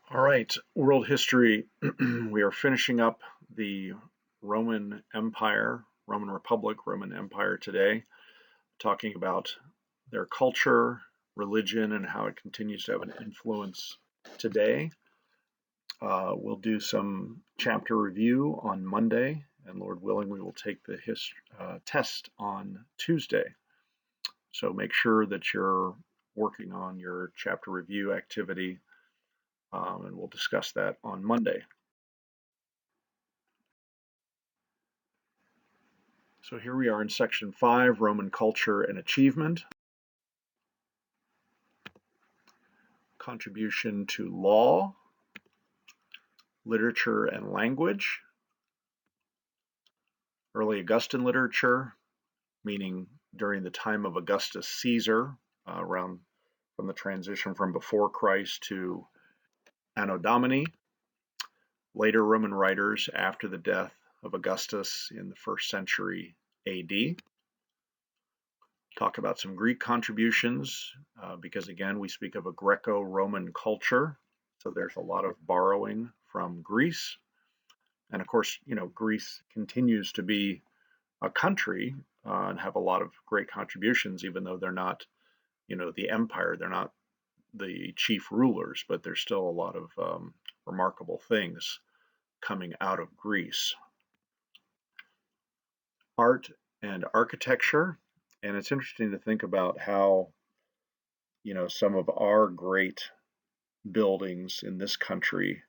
All right, world history. We are finishing up the Roman Empire, Roman Republic, Roman Empire today, talking about their culture, religion, and how it continues to have an influence today. We'll do some chapter review on Monday, and Lord willing, we will take the test on Tuesday. So make sure that you're working on your chapter review activity, and we'll discuss that on Monday. So here we are in section 5, Roman culture and achievement. Contribution to law, literature and language. Early Augustan literature, meaning during the time of Augustus Caesar, around from the transition from before Christ to Anno Domini. Later Roman writers after the death of Augustus in the 1st century AD. Talk about some Greek contributions, because again, we speak of a Greco-Roman culture. So there's a lot of borrowing from Greece. And of course, Greece continues to be a country and have a lot of great contributions, even though they're not, the empire, they're not the chief rulers, but there's still a lot of remarkable things coming out of Greece. Art and architecture. And it's interesting to think about how, some of our great buildings in this country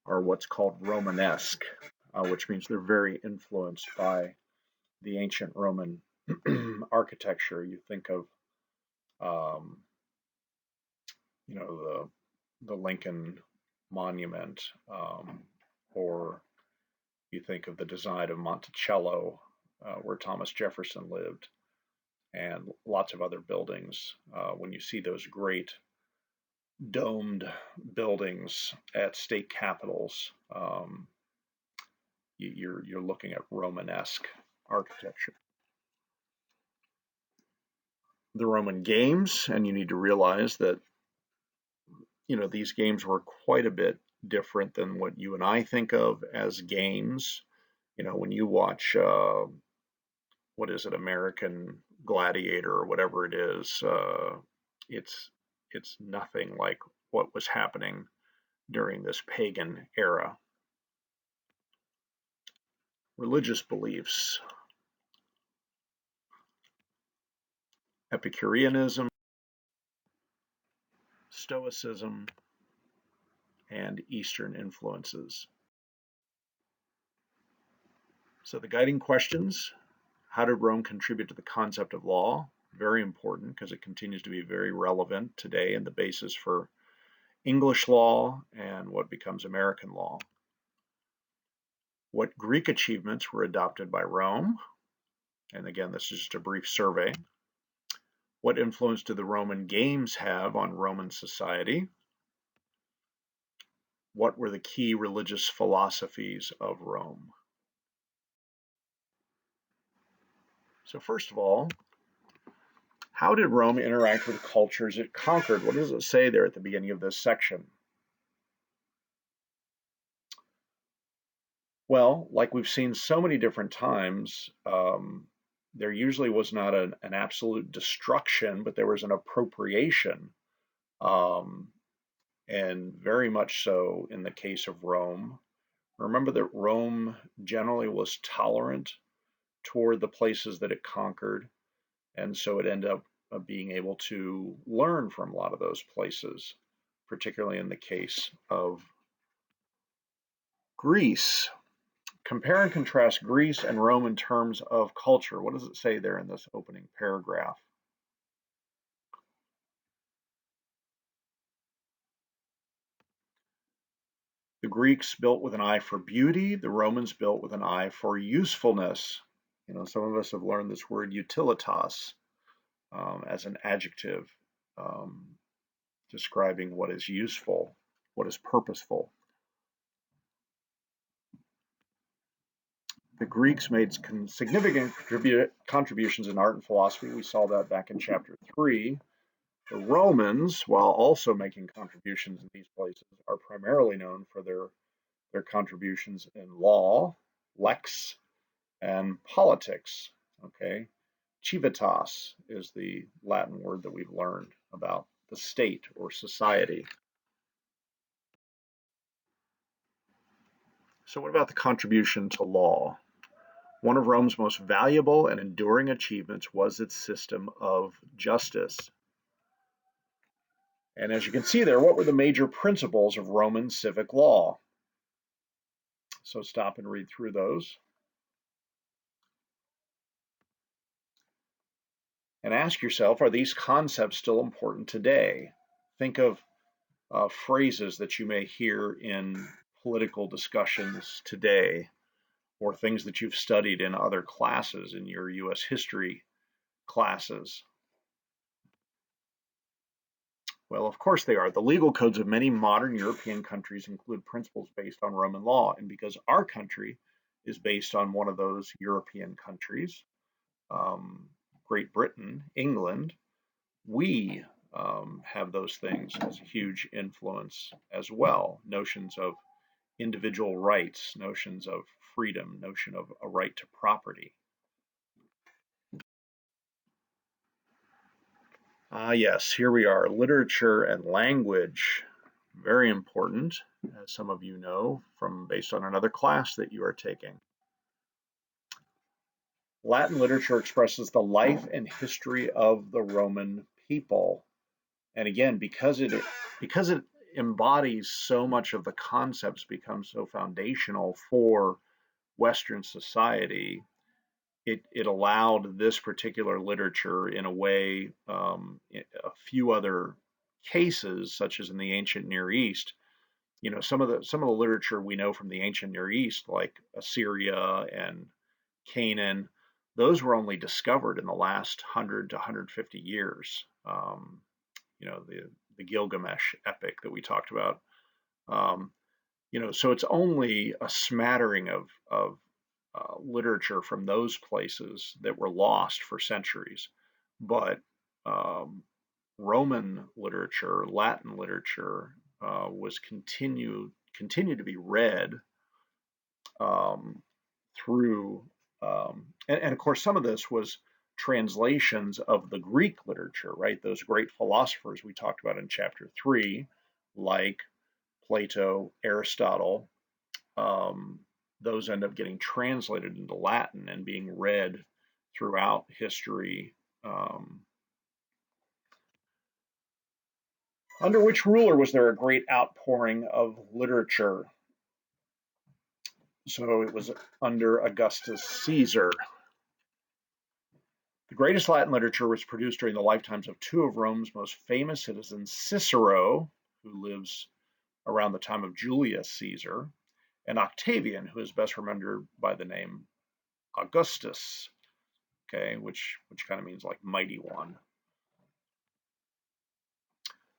are what's called Romanesque, which means they're very influenced by the ancient Roman architecture. You think of, um, the Lincoln Monument, or you think of the design of Monticello, where Thomas Jefferson lived, and lots of other buildings. When you see those great domed buildings at state capitals, you're looking at Romanesque architecture. The Roman games, and you need to realize that these games were quite a bit different than what you and I think of as games. When you watch, what is it, American Gladiator or whatever it is, it's it's nothing like what was happening during this pagan era. Religious beliefs, Epicureanism, Stoicism, and Eastern influences. So the guiding questions: how did Rome contribute to the concept of law? Very important because it continues to be very relevant today and the basis for English law and what becomes American law. What Greek achievements were adopted by Rome? And again, this is just a brief survey. What influence did the Roman games have on Roman society? What were the key religious philosophies of Rome? So first of all, how did Rome interact with cultures it conquered? What does it say there at the beginning of this section? Well, like we've seen so many different times, there usually was not an absolute destruction, but there was an appropriation, um, and very much so in the case of Rome. Remember that Rome generally was tolerant toward the places that it conquered, and so it ended up being able to learn from a lot of those places, particularly in the case of Greece. Compare and contrast Greece and Rome in terms of culture. What does it say there in this opening paragraph? The Greeks built with an eye for beauty, the Romans built with an eye for usefulness. Some of us have learned this word utilitas, as an adjective, um, describing what is useful, what is purposeful. The Greeks made significant contributions in art and philosophy. We saw that back in chapter 3. The Romans, while also making contributions in these places, are primarily known for their contributions in law, lex, and politics. Okay, civitas is the Latin word that we've learned about the state or society. So, what about the contribution to law? One of Rome's most valuable and enduring achievements was its system of justice. And as you can see there, what were the major principles of Roman civic law? So stop and read through those and ask yourself, are these concepts still important today? Think of phrases that you may hear in political discussions today, or things that you've studied in other classes in your US history classes. Well, of course they are. The legal codes of many modern European countries include principles based on Roman law. And because our country is based on one of those European countries, um, Great Britain, England, we have those things as a huge influence as well. Notions of individual rights, notions of freedom, notion of a right to property. Ah, yes, here we are. Literature and language, very important, as some of you know from based on another class that you are taking. Latin literature expresses the life and history of the Roman people. And again, because it embodies so much of the concepts, becomes so foundational for Western society, it allowed this particular literature in a way, a few other cases, such as in the ancient Near East, some of the literature we know from the ancient Near East, like Assyria and Canaan, those were only discovered in the last 100 to 150 years. The Gilgamesh epic that we talked about. Um, so it's only a smattering of literature from those places that were lost for centuries. But um, Roman literature, Latin literature, was continued to be read um, through, and of course, some of this was translations of the Greek literature, right? Those great philosophers we talked about in chapter 3, like Plato, Aristotle, um, those end up getting translated into Latin and being read throughout history. Under which ruler was there a great outpouring of literature? So it was under Augustus Caesar. The greatest Latin literature was produced during the lifetimes of two of Rome's most famous citizens, Cicero, who lives around the time of Julius Caesar, and Octavian, who is best remembered by the name Augustus, okay, which kind of means like mighty one.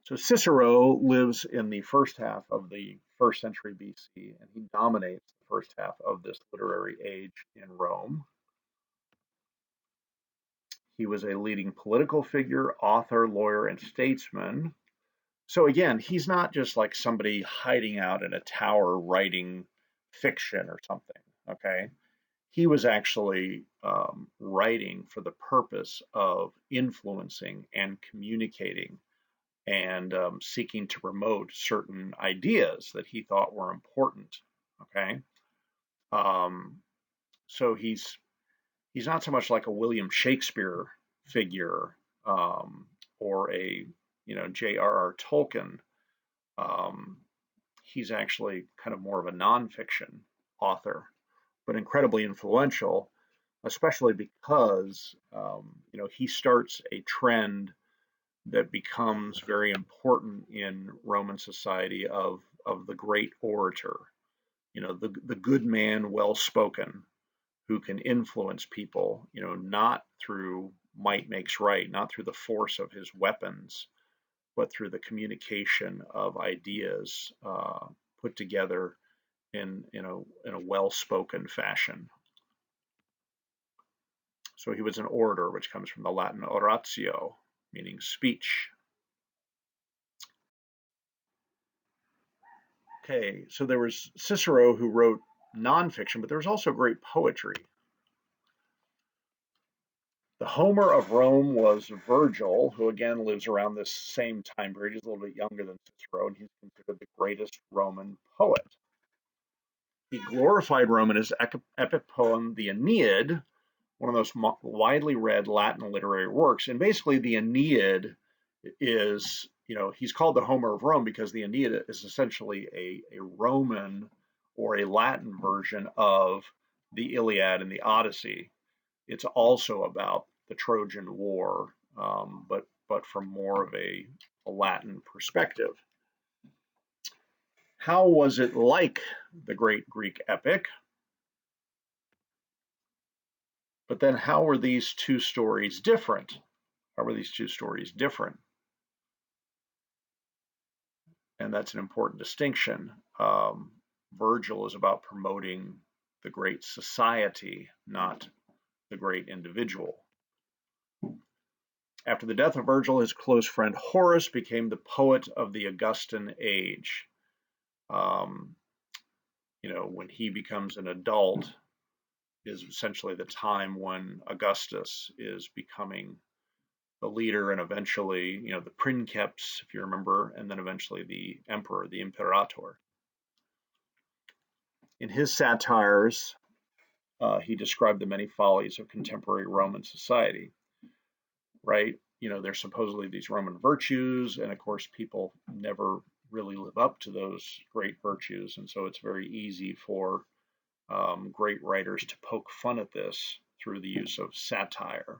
So Cicero lives in the first half of the first century BC, and he dominates the first half of this literary age in Rome. He was a leading political figure, author, lawyer, and statesman. So again, he's not just like somebody hiding out in a tower writing fiction or something, okay? He was actually writing for the purpose of influencing and communicating and seeking to promote certain ideas that he thought were important. Okay, um, so he's not so much like a William Shakespeare figure or a J.R.R. Tolkien. Um, he's actually kind of more of a nonfiction author, but incredibly influential, especially because he starts a trend that becomes very important in Roman society of the great orator, the good man, well spoken, who can influence people, not through might makes right, not through the force of his weapons, but through the communication of ideas put together in a well spoken fashion. So he was an orator, which comes from the Latin oratio, meaning speech. Okay, so there was Cicero who wrote nonfiction, but there was also great poetry. The Homer of Rome was Virgil, who again lives around this same time period. He's a little bit younger than Cicero, and he's considered the greatest Roman poet. He glorified Rome in his epic poem, the Aeneid, one of those widely read Latin literary works. And basically, the Aeneid is, he's called the Homer of Rome because the Aeneid is essentially a Roman or a Latin version of the Iliad and the Odyssey. It's also about the Trojan War, but from more of a Latin perspective. How was it like the great Greek epic? But then how were these two stories different? How were these two stories different? And that's an important distinction. Virgil is about promoting the great society, not the great individual. After the death of Virgil, his close friend Horace became the poet of the Augustan age. When he becomes an adult is essentially the time when Augustus is becoming the leader and eventually, the princeps, if you remember, and then eventually the emperor, the imperator. In his satires, he described the many follies of contemporary Roman society, right? There's supposedly these Roman virtues, and of course, people never really live up to those great virtues. And so it's very easy for great writers to poke fun at this through the use of satire.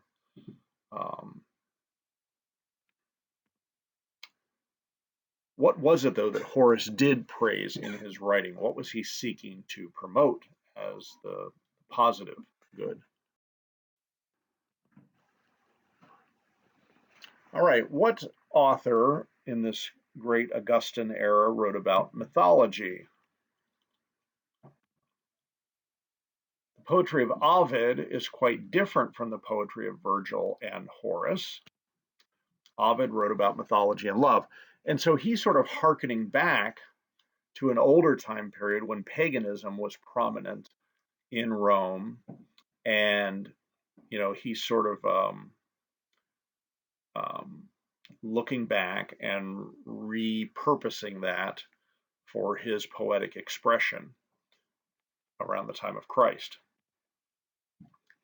What was it, though, that Horace did praise in his writing? What was he seeking to promote as the positive good? All right, what author in this great Augustan era wrote about mythology? The poetry of Ovid is quite different from the poetry of Virgil and Horace. Ovid wrote about mythology and love. And so he's sort of hearkening back to an older time period when paganism was prominent in Rome. And, he's sort of looking back and repurposing that for his poetic expression around the time of Christ.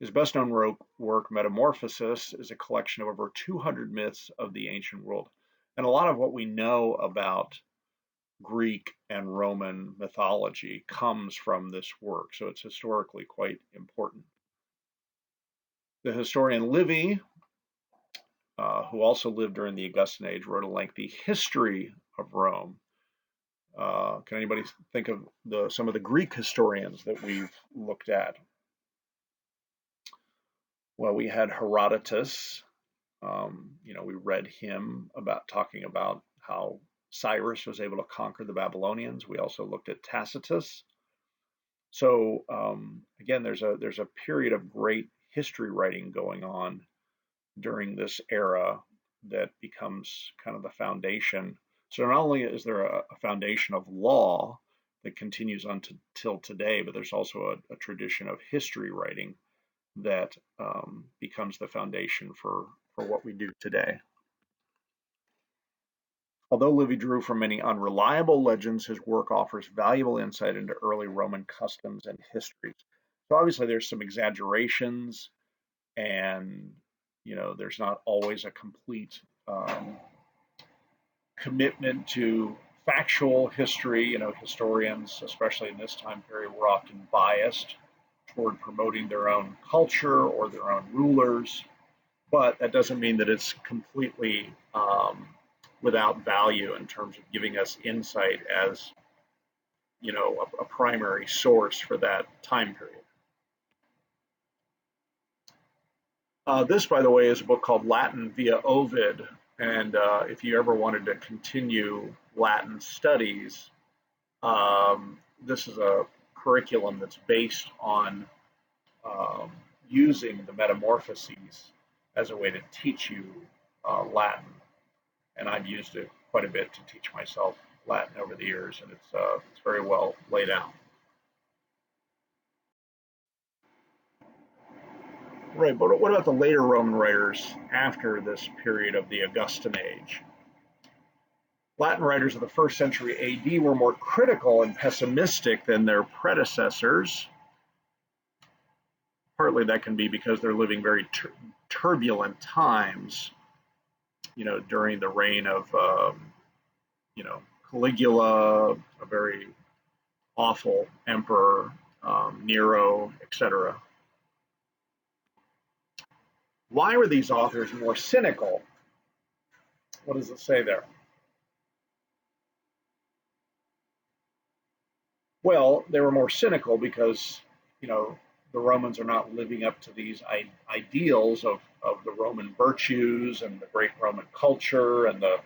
His best known work, Metamorphosis, is a collection of over 200 myths of the ancient world. And a lot of what we know about Greek and Roman mythology comes from this work, so it's historically quite important. The historian Livy, who also lived during the Augustan age, wrote a lengthy history of Rome. Can anybody think of some of the Greek historians that we've looked at? Well, we had Herodotus. We read him talking about how Cyrus was able to conquer the Babylonians. We also looked at Tacitus. So again, there's a period of great history writing going on during this era that becomes kind of the foundation. So not only is there a foundation of law that continues on till today, but there's also a tradition of history writing that becomes the foundation for what we do today. Although Livy drew from many unreliable legends, his work offers valuable insight into early Roman customs and histories. So obviously there's some exaggerations, and there's not always a complete commitment to factual history. Historians, especially in this time period, were often biased toward promoting their own culture or their own rulers, but that doesn't mean that it's completely without value in terms of giving us insight as a primary source for that time period. This, by the way, is a book called Latin via Ovid, and if you ever wanted to continue Latin studies, this is a curriculum that's based on using the Metamorphoses as a way to teach you Latin, and I've used it quite a bit to teach myself Latin over the years, and it's very well laid out. Right, but what about the later Roman writers after this period of the Augustan age? Latin writers of the first century AD were more critical and pessimistic than their predecessors. Partly that can be because they're living very turbulent times, during the reign of, Caligula, a very awful emperor, Nero, etc. Why were these authors more cynical? What does it say there? Well, they were more cynical because, the Romans are not living up to these ideals of the Roman virtues and the great Roman culture and the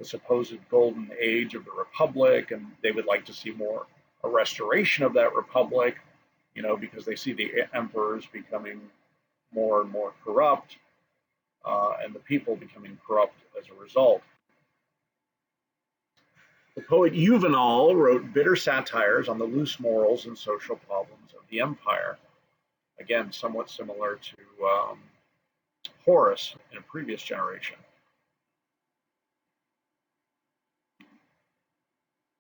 supposed golden age of the Republic, and they would like to see more a restoration of that Republic, because they see the emperors becoming more and more corrupt, and the people becoming corrupt as a result. The poet Juvenal wrote bitter satires on the loose morals and social problems of the empire. Again, somewhat similar to Horace in a previous generation.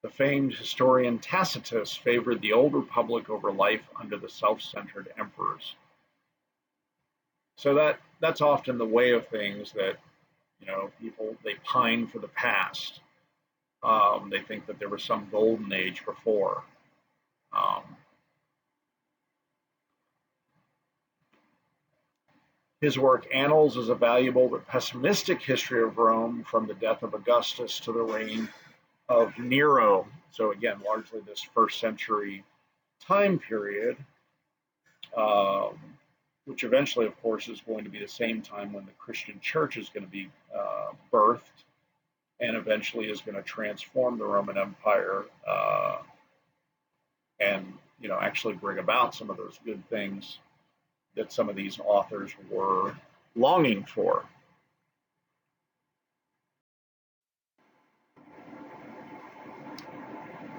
The famed historian Tacitus favored the old republic over life under the self-centered emperors. So that's often the way of things, that people, they pine for the past. They think that there was some golden age before. His work Annals is a valuable but pessimistic history of Rome from the death of Augustus to the reign of Nero. So again, largely this first century time period, which eventually, of course, is going to be the same time when the Christian church is going to be birthed, and eventually is going to transform the Roman Empire, and actually bring about some of those good things that some of these authors were longing for.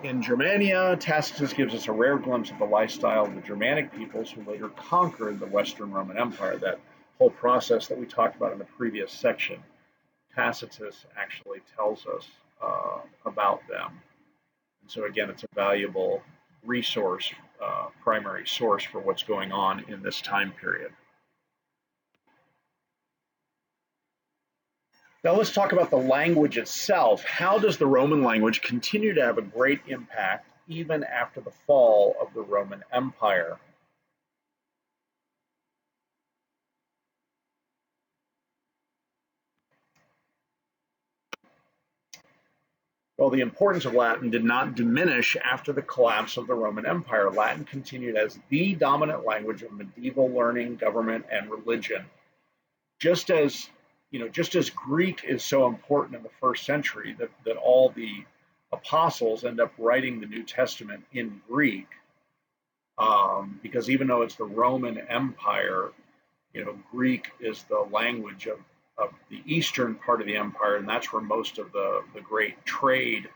In Germania, Tacitus gives us a rare glimpse of the lifestyle of the Germanic peoples who later conquered the Western Roman Empire. That whole process that we talked about in the previous section, Tacitus actually tells us about them. And so again, it's a valuable resource, primary source for what's going on in this time period. Now let's talk about the language itself. How does the Roman language continue to have a great impact even after the fall of the Roman Empire? Well, the importance of Latin did not diminish after the collapse of the Roman Empire. Latin continued as the dominant language of medieval learning, government, and religion. Just as Greek is so important in the first century that all the apostles end up writing the New Testament in Greek, because even though it's the Roman Empire, Greek is the language of the eastern part of the empire, and that's where most of the great trade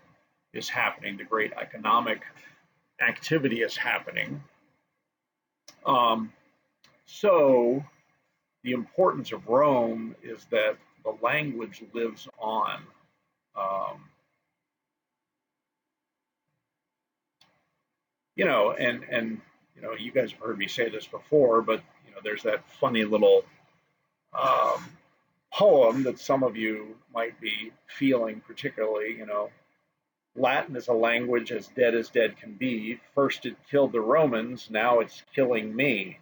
is happening, the great economic activity is happening. So the importance of Rome is that the language lives on. And you guys have heard me say this before, but there's that funny little poem that some of you might be feeling particularly. Latin is a language as dead can be. First it killed the Romans, now it's killing me.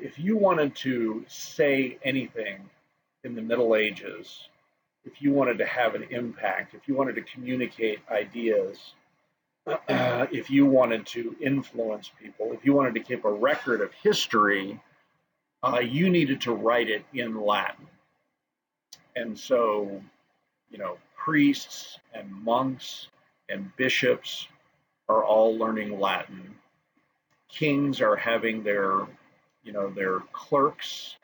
If you wanted to say anything in the Middle Ages, if you wanted to have an impact, if you wanted to communicate ideas, if you wanted to influence people, if you wanted to keep a record of history, you needed to write it in Latin. And so, priests and monks and bishops are all learning Latin. Kings are having their clerks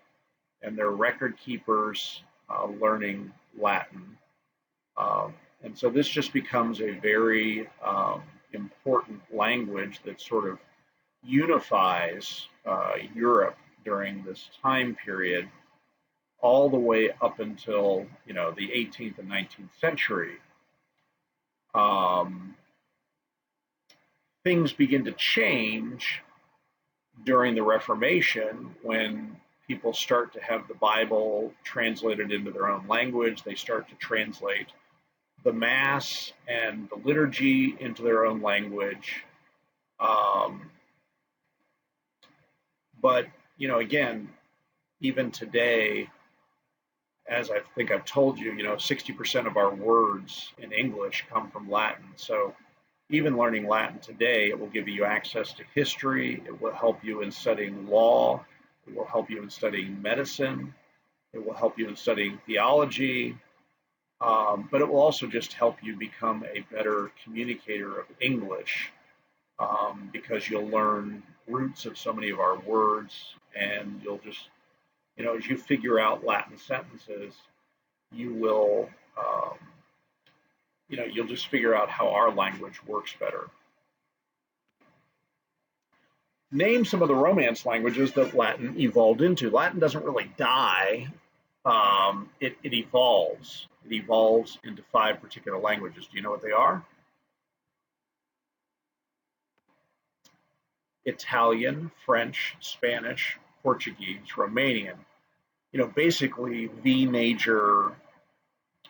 and their record keepers learning Latin. Um, and so this just becomes a very important language that sort of unifies Europe during this time period, all the way up until the 18th and 19th century. Um, Things begin to change during the Reformation when people start to have the Bible translated into their own language. They start to translate the Mass and the liturgy into their own language. Um, but, again, even today, as I think I've told you, 60% of our words in English come from Latin. So even learning Latin today, it will give you access to history. It will help you in studying law. It will help you in studying medicine. It will help you in studying theology. But it will also just help you become a better communicator of English, because you'll learn roots of so many of our words, and you'll just, as you figure out Latin sentences, you will, um, you'll just figure out how our language works better. Name some of the Romance languages that Latin evolved into. Latin doesn't really die. It evolves. It evolves into 5 particular languages. Do you know what they are? Italian, French, Spanish, Portuguese, Romanian. Basically the major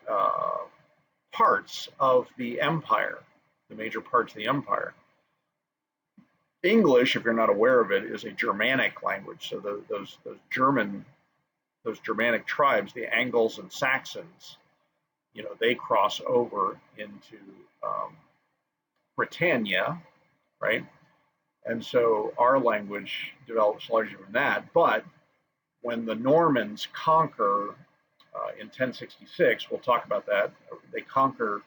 uh, parts of the empire, the major parts of the empire. English, if you're not aware of it, is a Germanic language. So those Germanic tribes, the Angles and Saxons, they cross over into Britannia, right? And so our language develops largely from that. But when the Normans conquer in 1066, we'll talk about that. They conquer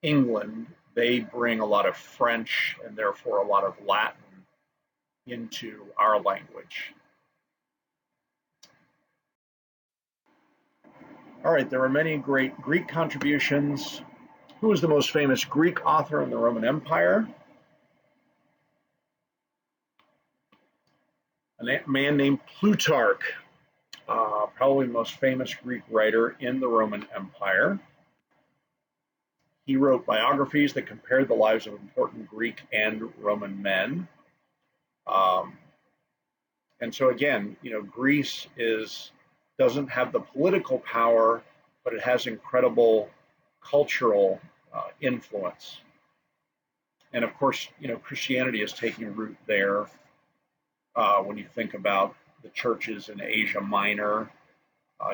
England. They bring a lot of French and therefore a lot of Latin into our language. All right, there are many great Greek contributions. Who was the most famous Greek author in the Roman Empire? A man named Plutarch, probably the most famous Greek writer in the Roman Empire. He wrote biographies that compared the lives of important Greek and Roman men. Um, and so again, Greece doesn't have the political power, but it has incredible cultural influence. And of course, Christianity is taking root there. When you think about the churches in Asia Minor,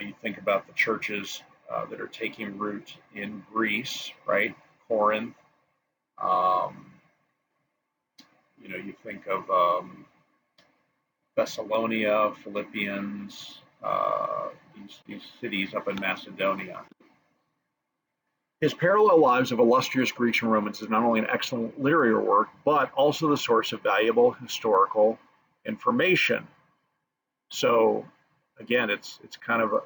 you think about the churches that are taking root in Greece, right? Corinth. Um, you think of Thessalonica, Philippians, these cities up in Macedonia. His parallel lives of illustrious Greeks and Romans is not only an excellent literary work, but also the source of valuable historical information. So, again, it's kind of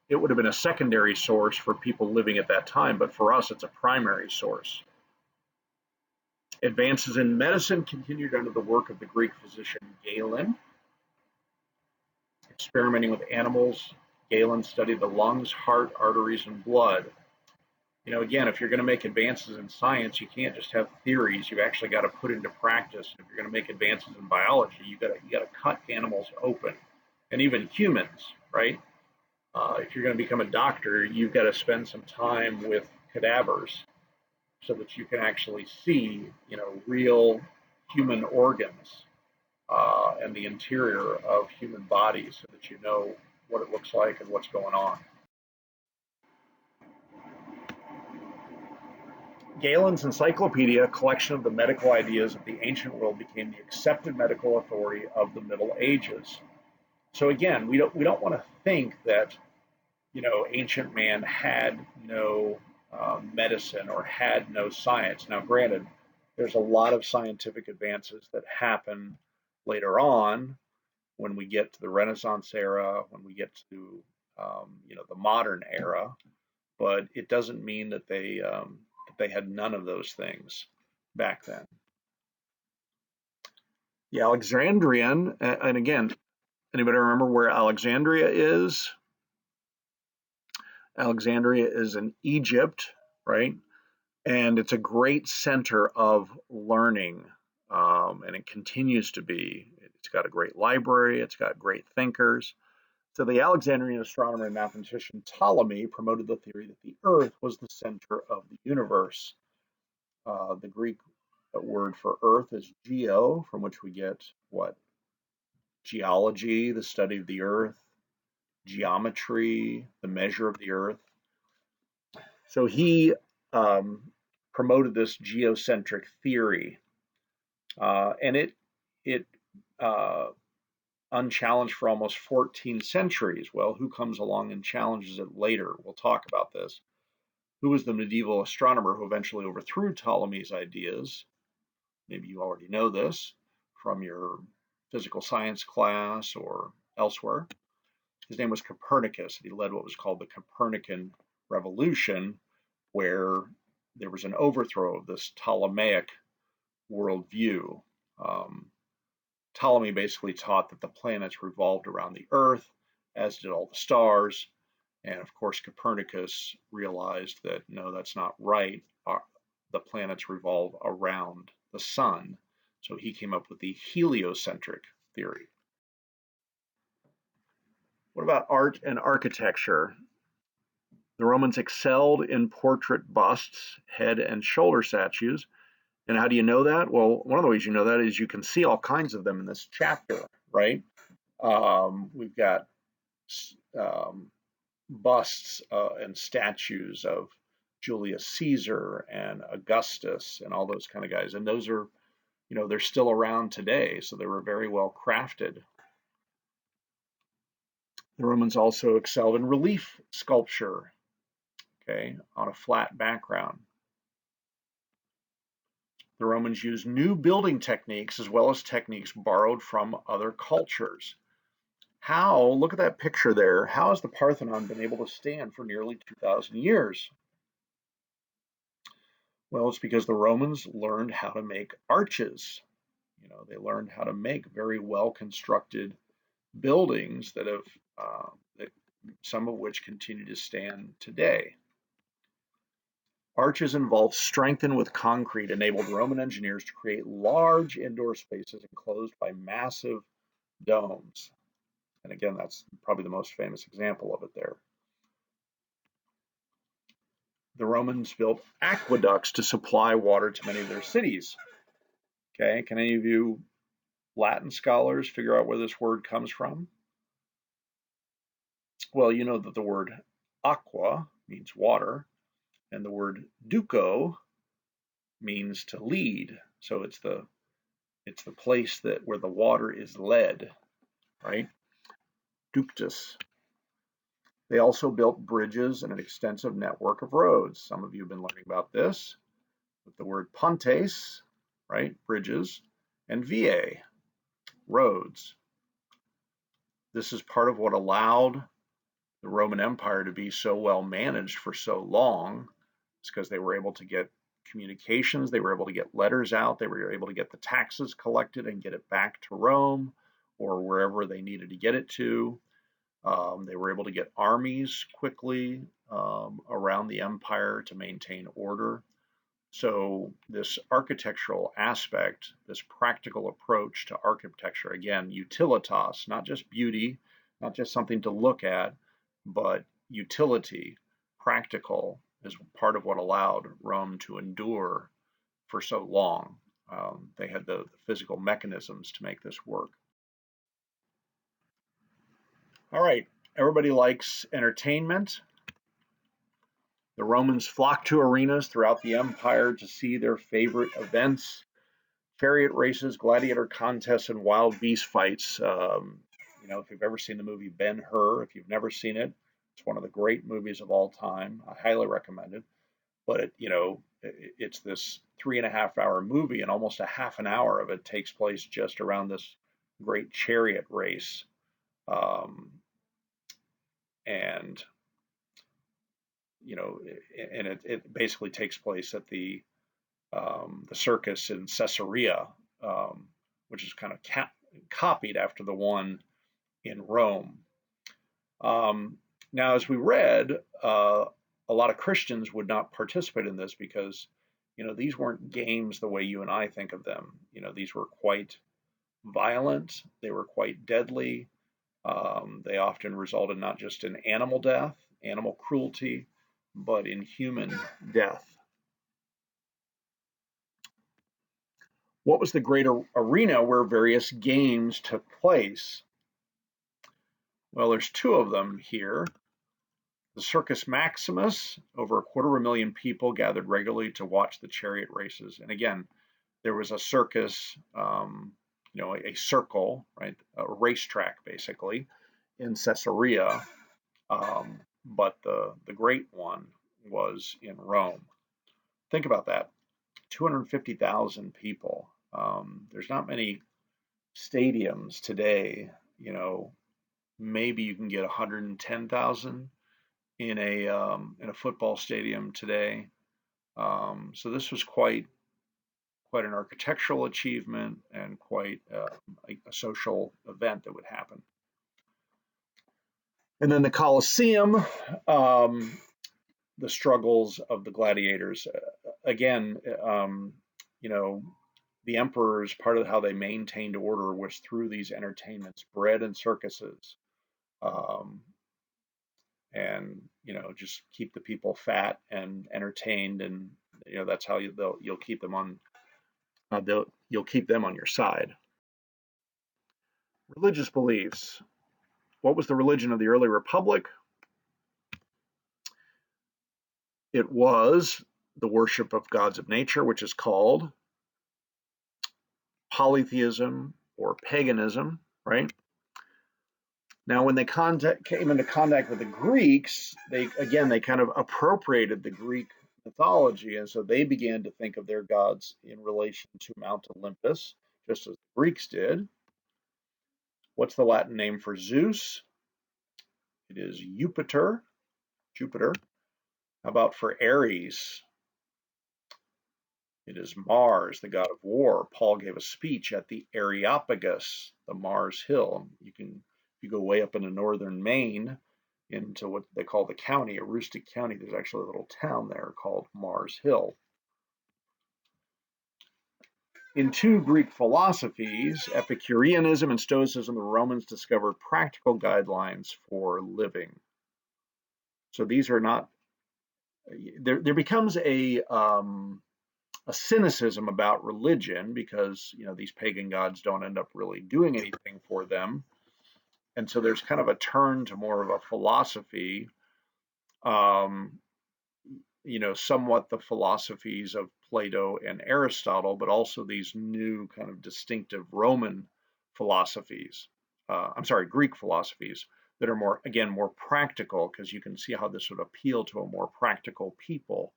it would have been a secondary source for people living at that time, but for us, it's a primary source. Advances in medicine continued under the work of the Greek physician Galen. Experimenting with animals, Galen studied the lungs, heart, arteries, and blood. Again, if you're going to make advances in science, you can't just have theories. You've actually got to put into practice. If you're going to make advances in biology, you got to cut animals open, and even humans, right? If you're going to become a doctor, you've got to spend some time with cadavers so that you can actually see, real human organs and the interior of human bodies, so that you know what it looks like and what's going on. Galen's encyclopedia, a collection of the medical ideas of the ancient world, became the accepted medical authority of the Middle Ages. So again, we don't want to think that ancient man had no medicine or had no science. Now, granted, there's a lot of scientific advances that happen later on when we get to the Renaissance era, when we get to the modern era, but it doesn't mean that they had none of those things back then. The Alexandrian, and again, anybody remember where Alexandria is? Alexandria is in Egypt, right? And it's a great center of learning, and it continues to be. It's got a great library, it's got great thinkers. So the Alexandrian astronomer and mathematician Ptolemy promoted the theory that the Earth was the center of the universe. The Greek word for Earth is geo, from which we get what? Geology, the study of the Earth, geometry, the measure of the Earth. So he promoted this geocentric theory, and it unchallenged for almost 14 centuries. Well, who comes along and challenges it later? We'll talk about this. Who was the medieval astronomer who eventually overthrew Ptolemy's ideas? Maybe you already know this from your physical science class or elsewhere. His name was Copernicus. He led what was called the Copernican Revolution, where there was an overthrow of this Ptolemaic worldview. Ptolemy basically taught that the planets revolved around the Earth, as did all the stars. And of course, Copernicus realized that no, that's not right. The planets revolve around the sun. So he came up with the heliocentric theory. What about art and architecture? The Romans excelled in portrait busts, head and shoulder statues. And how do you know that? Well, one of the ways you know that is you can see all kinds of them in this chapter, right? We've got busts and statues of Julius Caesar and Augustus and all those kind of guys. And those are, they're still around today. So they were very well crafted. The Romans also excelled in relief sculpture, okay, on a flat background. The Romans used new building techniques as well as techniques borrowed from other cultures. How, look at that picture there, how has the Parthenon been able to stand for nearly 2,000 years? Well, it's because the Romans learned how to make arches. They learned how to make very well constructed buildings that some of which continue to stand today. Arches involved strengthened with concrete enabled Roman engineers to create large indoor spaces enclosed by massive domes. And again, that's probably the most famous example of it there. The Romans built aqueducts to supply water to many of their cities. Okay, can any of you Latin scholars figure out where this word comes from? Well, you know that the word aqua means water, and the word duco means to lead. So it's the place where the water is led, right? Ductus. They also built bridges and an extensive network of roads. Some of you have been learning about this with the word pontes, right? Bridges, and viae, roads. This is part of what allowed the Roman Empire to be so well managed for so long. It's because they were able to get communications, they were able to get letters out, they were able to get the taxes collected and get it back to Rome or wherever they needed to get it to. They were able to get armies quickly around the empire to maintain order. So this architectural aspect, this practical approach to architecture, again, utilitas, not just beauty, not just something to look at, but utility, practical, is part of what allowed Rome to endure for so long. They had the physical mechanisms to make this work. All right, everybody likes entertainment. The Romans flocked to arenas throughout the empire to see their favorite events, chariot races, gladiator contests, and wild beast fights. If you've ever seen the movie Ben-Hur, if you've never seen it, it's one of the great movies of all time. I highly recommend it. But it's this 3.5 hour movie, and almost a half an hour of it takes place just around this great chariot race. and and it basically takes place at the circus in Caesarea, which is kind of copied after the one in Rome. Now, as we read, a lot of Christians would not participate in this because, these weren't games the way you and I think of them. These were quite violent, they were quite deadly. They often resulted not just in animal death, animal cruelty, but in human death. What was the great arena where various games took place? Well, there's two of them here. The Circus Maximus, over 250,000 people gathered regularly to watch the chariot races. And again, there was a circus, a circle, right, a racetrack basically, in Caesarea. But the great one was in Rome. Think about that, 250,000 people. There's not many stadiums today. Maybe you can get 110,000 in a football stadium today. So this was quite an architectural achievement and quite a social event that would happen. And then the Colosseum, the struggles of the gladiators. Again, the emperors, part of how they maintained order was through these entertainments, bread and circuses, and just keep the people fat and entertained, and that's how you'll keep them on you'll keep them on your side. Religious beliefs. What was the religion of the early republic? It was the worship of gods of nature, which is called polytheism or paganism, right? Now, when they came into contact with the Greeks, they kind of appropriated the Greek mythology, and so they began to think of their gods in relation to Mount Olympus, just as the Greeks did. What's the Latin name for Zeus? It is Jupiter. How about for Ares? It is Mars, the god of war. Paul gave a speech at the Areopagus, the Mars Hill. If you go way up into northern Maine, into what they call the county, Aroostook County, there's actually a little town there called Mars Hill. In two Greek philosophies, Epicureanism and Stoicism, the Romans discovered practical guidelines for living. So these are not, there becomes a cynicism about religion because these pagan gods don't end up really doing anything for them, and so there's kind of a turn to more of a philosophy, somewhat the philosophies of Plato and Aristotle, but also these new kind of distinctive Roman philosophies. Greek philosophies that are more practical, because you can see how this would appeal to a more practical people.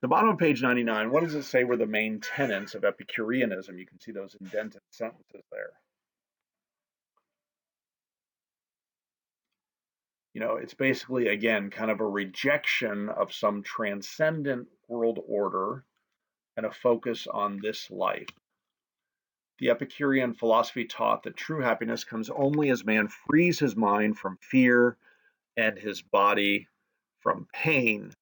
The bottom of page 99, what does it say were the main tenets of Epicureanism? You can see those indented sentences there. It's basically, again, kind of a rejection of some transcendent world order and a focus on this life. The Epicurean philosophy taught that true happiness comes only as man frees his mind from fear and his body from pain.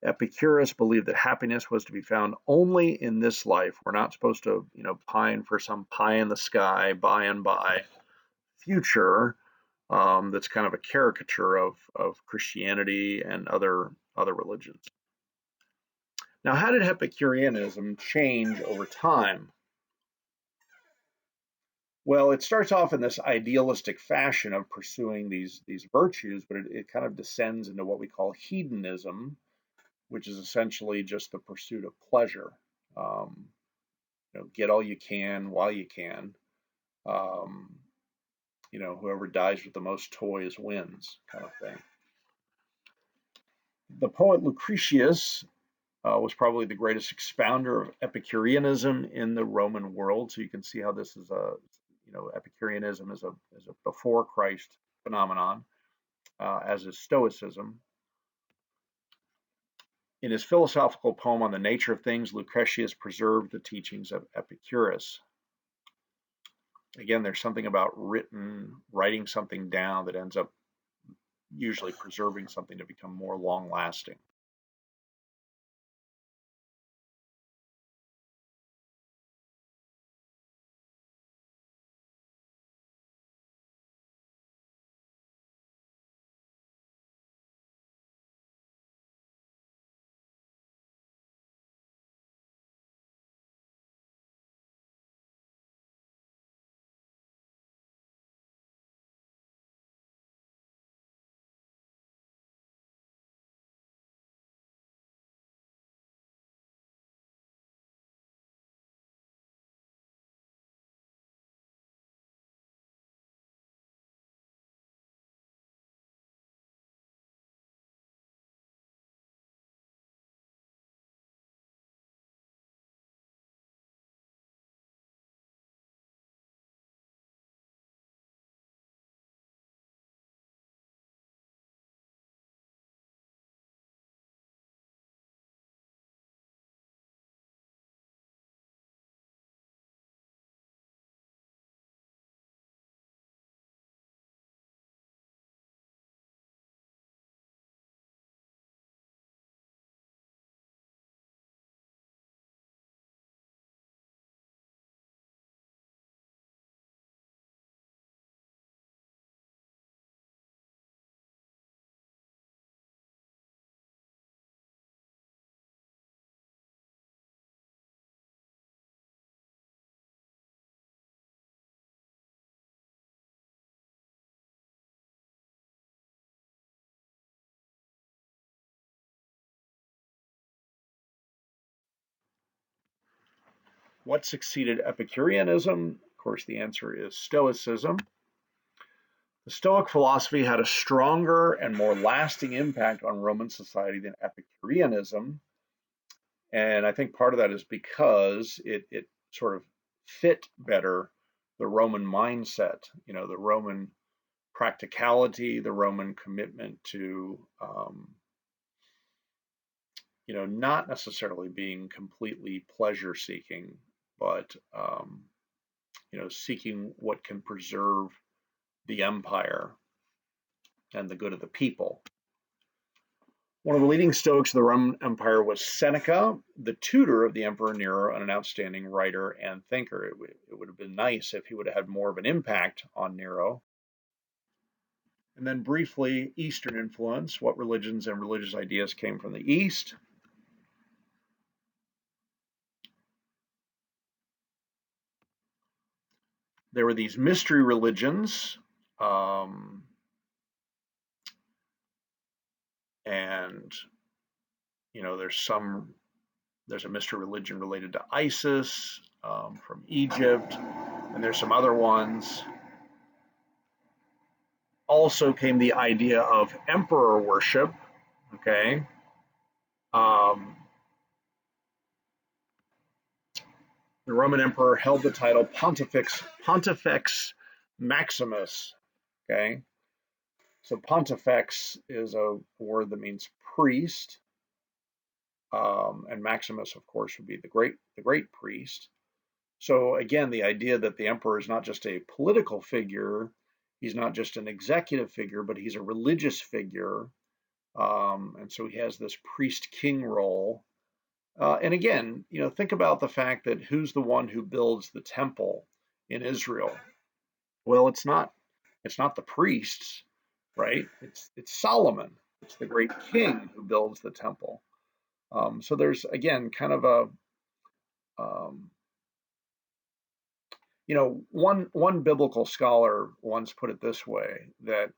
Epicurus believed that happiness was to be found only in this life. We're not supposed to, pine for some pie in the sky, by and by future. That's kind of a caricature of Christianity and other religions. Now, how did Epicureanism change over time? Well, it starts off in this idealistic fashion of pursuing these virtues, but it kind of descends into what we call hedonism, which is essentially just the pursuit of pleasure. Get all you can while you can. Whoever dies with the most toys wins, kind of thing. The poet Lucretius was probably the greatest expounder of Epicureanism in the Roman world. So you can see how this is Epicureanism is a before Christ phenomenon, as is Stoicism. In his philosophical poem on the nature of things, Lucretius preserved the teachings of Epicurus. Again, there's something about writing something down that ends up usually preserving something to become more long lasting. What succeeded Epicureanism? Of course, the answer is Stoicism. The Stoic philosophy had a stronger and more lasting impact on Roman society than Epicureanism. And I think part of that is because it sort of fit better the Roman mindset, the Roman practicality, the Roman commitment to, not necessarily being completely pleasure seeking, but, seeking what can preserve the empire and the good of the people. One of the leading Stoics of the Roman Empire was Seneca, the tutor of the Emperor Nero, and an outstanding writer and thinker. It would have been nice if he would have had more of an impact on Nero. And then briefly, Eastern influence. What religions and religious ideas came from the East? There were these mystery religions, and there's a mystery religion related to Isis, from Egypt, and there's some other ones. Also came the idea of emperor worship. Okay. Um, the Roman emperor held the title Pontifex Maximus. Okay. So Pontifex is a word that means priest, and Maximus, of course, would be the great priest. So again, the idea that the emperor is not just a political figure, he's not just an executive figure, but he's a religious figure. And so he has this priest king role. And again, think about the fact that who's the one who builds the temple in Israel? Well, it's not the priests, right? It's Solomon. It's the great king who builds the temple. So there's again kind of a um, one biblical scholar once put it this way, that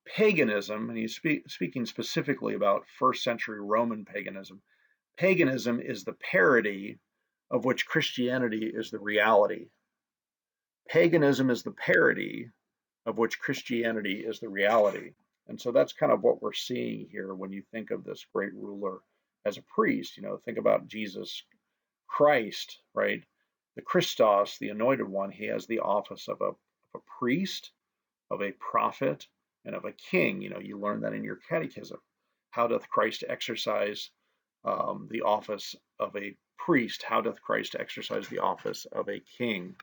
paganism, and he's speaking specifically about first century Roman paganism. Paganism is the parody of which Christianity is the reality. Paganism is the parody of which Christianity is the reality. And so that's kind of what we're seeing here when you think of this great ruler as a priest. Think about Jesus Christ, right? The Christos, the anointed one, he has the office of a priest, of a prophet, and of a king. You learn that in your catechism. How doth Christ exercise the office of a priest? How doth Christ exercise the office of a king?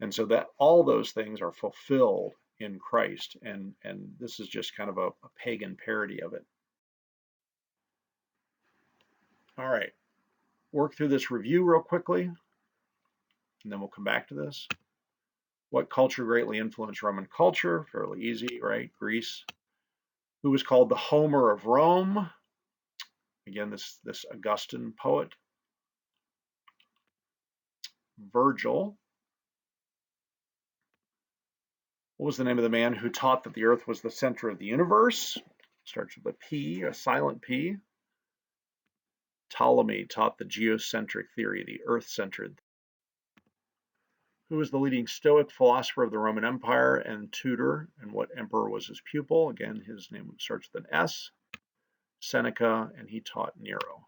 And so that all those things are fulfilled in Christ, and this is just kind of a pagan parody of it. All right, work through this review real quickly, and then we'll come back to this. What culture greatly influenced Roman culture? Fairly easy, right? Greece. Who was called the Homer of Rome? Again, this Augustan poet. Virgil. What was the name of the man who taught that the earth was the center of the universe? Starts with a P, a silent P. Ptolemy taught the geocentric theory, the earth-centered. Who was the leading Stoic philosopher of the Roman Empire and tutor, and what emperor was his pupil? Again, his name starts with an S. Seneca, and he taught Nero.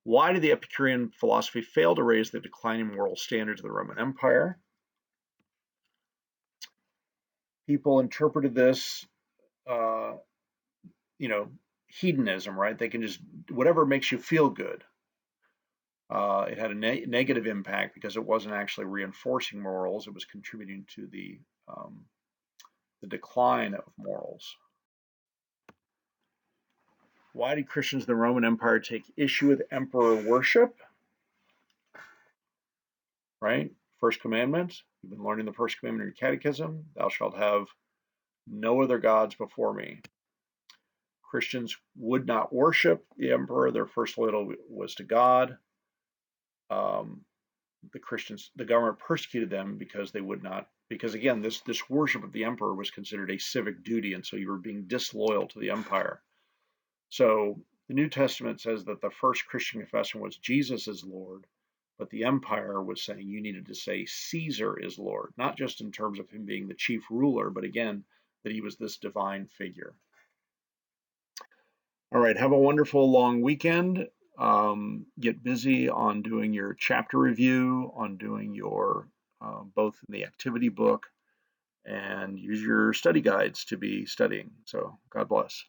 Why did the Epicurean philosophy fail to raise the declining moral standards of the Roman Empire? People interpreted this, hedonism, right? They can just, whatever makes you feel good. It had a negative impact because it wasn't actually reinforcing morals. It was contributing to the decline of morals. Why did Christians in the Roman Empire take issue with emperor worship? Right? First commandment. You've been learning the first commandment in your catechism. Thou shalt have no other gods before me. Christians would not worship the emperor. Their first loyalty was to God. The government persecuted them because they would not, because again, this worship of the emperor was considered a civic duty, and so you were being disloyal to the empire. So the New Testament says that the first Christian confession was Jesus is Lord, but the empire was saying you needed to say Caesar is Lord, not just in terms of him being the chief ruler, but again, that he was this divine figure. All right, have a wonderful long weekend. Get busy on doing your chapter review, on doing your both in the activity book, and use your study guides to be studying. So God bless.